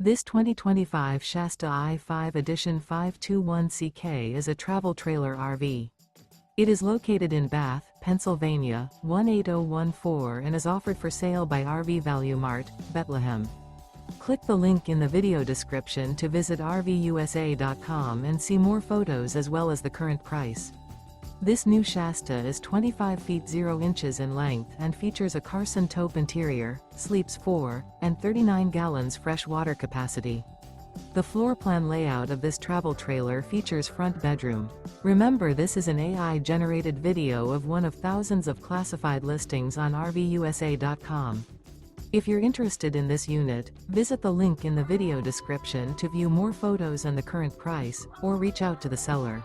This 2025 Shasta I-5 Edition 521CK is a travel trailer RV. It is located in Bath, Pennsylvania, 18014 and is offered for sale by RV Value Mart, Behtlehem. Click the link in the video description to visit RVUSA.com and see more photos as well as the current price. This new Shasta is 25 feet 0 inches in length and features a Carson Taupe interior, sleeps 4, and 39 gallons fresh water capacity. The floor plan layout of this travel trailer features front bedroom. Remember, this is an AI-generated video of one of thousands of classified listings on RVUSA.com. If you're interested in this unit, visit the link in the video description to view more photos and the current price, or reach out to the seller.